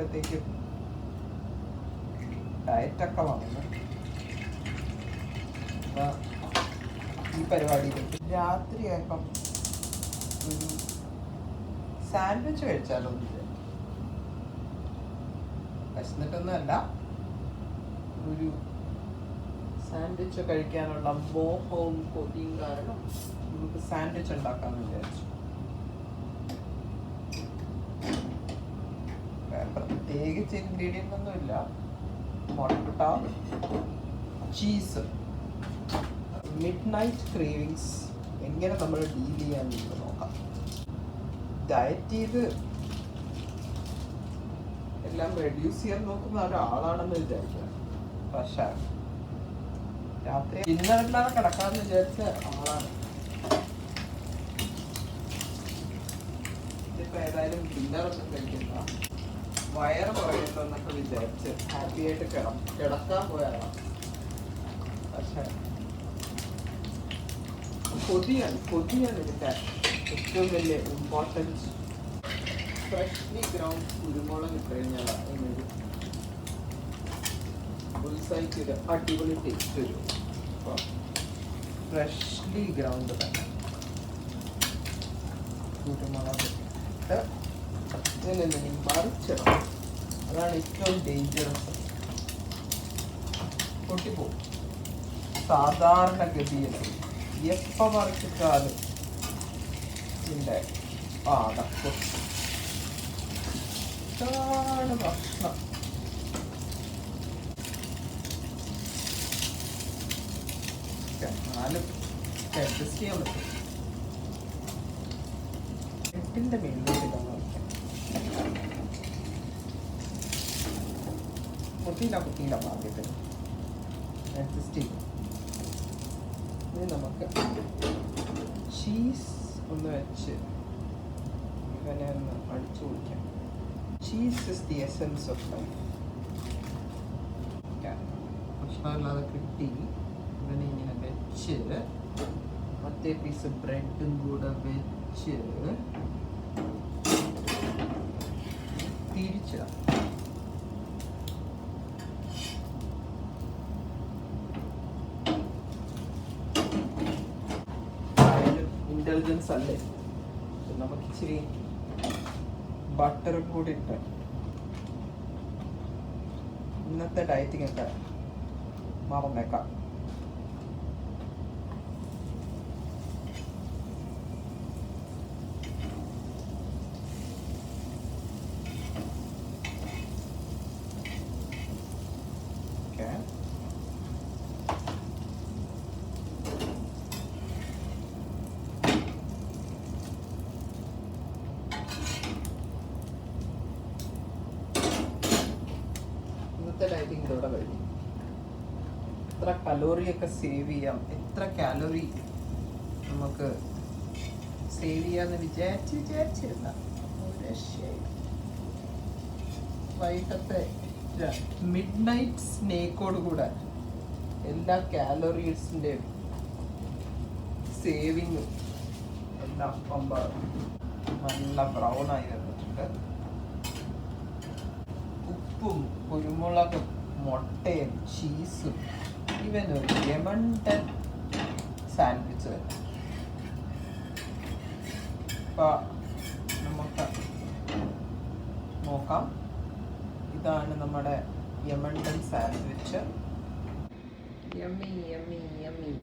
ആയപ്പോഴത്തേക്കും ഡയറ്റൊക്കെ വന്നു. ഈ പരിപാടി രാത്രിയായപ്പം ഒരു സാൻഡ്വിച്ച് കഴിച്ചാലോ എന്ന് വിശന്നിട്ടൊന്നുമല്ല, ഒരു സാൻഡ്വിച്ച് കഴിക്കാനുള്ള മോഹവും കൊതിയും കാരണം നമുക്ക് സാൻഡ്വിച്ച് ഉണ്ടാക്കാമെന്ന് വിചാരിച്ചു. പ്രത്യേകിച്ച് ഇൻഗ്രീഡിയൻ്റ് ഒന്നുമില്ല, മുട്ട, ചീസ്. മിഡ് നൈറ്റ് ക്രേവിങ്സ് എങ്ങനെ നമ്മൾ ഡീൽ ചെയ്യാമെന്ന് നോക്കാം. ഡയറ്റ് ചെയ്ത് എല്ലാം റെഡ്യൂസ് ചെയ്യാൻ നോക്കുന്ന ഒരാളാണെന്ന് വിചാരിക്കുക. പക്ഷേ രാത്രി ഡിന്നറില്ലാതെ കിടക്കാമെന്ന് വിചാരിച്ച ആളാണ്. ഇതിപ്പോൾ ഏതായാലും ഡിന്നറൊന്നും കഴിക്കുന്ന വയറ് കുറയല്ലോ എന്നൊക്കെ വിചാരിച്ച് ഹാപ്പി ആയിട്ട് കിടക്കാൻ പോയാലാണ്. പക്ഷേ കൊതിയാണ് ഇതിൻ്റെ ഏറ്റവും വലിയ ഇമ്പോർട്ടൻസ്. ഫ്രഷ്ലി ഗ്രൗണ്ട് കുരുമുളക് ഇട്ട് കഴിഞ്ഞാൽ അതിനൊരു ഉത്സാഹിച്ചൊരു അടിപൊളി ടേസ്റ്റ് വരും. അപ്പോൾ ഫ്രഷ്ലി ഗ്രൗണ്ട് തന്നെ കുരുമുളക് ഇട്ട് ഇങ്ങനെ മറിച്ചിടണം. അതാണ് ഏറ്റവും ഡേഞ്ചറസ്. പൊട്ടിപ്പോവും. സാധാരണഗതിയിൽ എപ്പോൾ മറിച്ചിട്ടാലും ഇതിൻ്റെ അടക്കും. ഇതാണ് ഭക്ഷണം. എന്നാലും അഡ്ജസ്റ്റ് ചെയ്യാൻ പറ്റും. എട്ടിൻ്റെ മേളിലോട്ടില്ല കുത്തിയില്ല ഭാഗ്യത്തിന് അഡ്ജസ്റ്റ് ചെയ്യും. ഇനി നമുക്ക് ചീസ് ഒന്ന് വെച്ച് ഇവനെ ഒന്ന് അടിച്ചു കുടിക്കാം. Cheese is the essence of life. ഭക്ഷണമില്ലാതെ കിട്ടി ഇവനെ ഇങ്ങനെ വെച്ച് മറ്റേ പീസ് ബ്രെഡും കൂടെ വെച്ച് തിരിച്ചിടാം. ഇൻ്റലിജൻസ് അല്ലേ. നമുക്ക് ഇച്ചിരി ബട്ടർ കൂടി ഇട്ട് ഇന്നത്തെ ഡയറ്റിംഗ് ഒക്കെ മറന്നേക്കാം. ഡയറ്റിംഗ് ഇതോടെ കഴിഞ്ഞു. എത്ര കലോറിയൊക്കെ സേവ് ചെയ്യാം, എത്ര കാലറി നമുക്ക് സേവ് ചെയ്യാന്ന് വിചാരിച്ചിരുന്ന വൈകിട്ടത്തെ മിഡ് നൈറ്റ് സ്നേക്കോട് കൂടെ എല്ലാ കാലറീസിൻ്റെയും സേവിങ്ങും എല്ലാം നല്ല ബ്രൗൺ ആയി വന്നിട്ടുണ്ട്. ഉപ്പും കുരുമുളകും മുട്ടയും ചീസും ഇവൻ ഒരു ലെമൺ സാൻഡ്വിച്ച് തന്നെ. അപ്പോൾ നമുക്ക് നോക്കാം. ഇതാണ് നമ്മുടെ യമണ്ടൻ സാൻഡ്വിച്ച്. Yummy yummy yummy.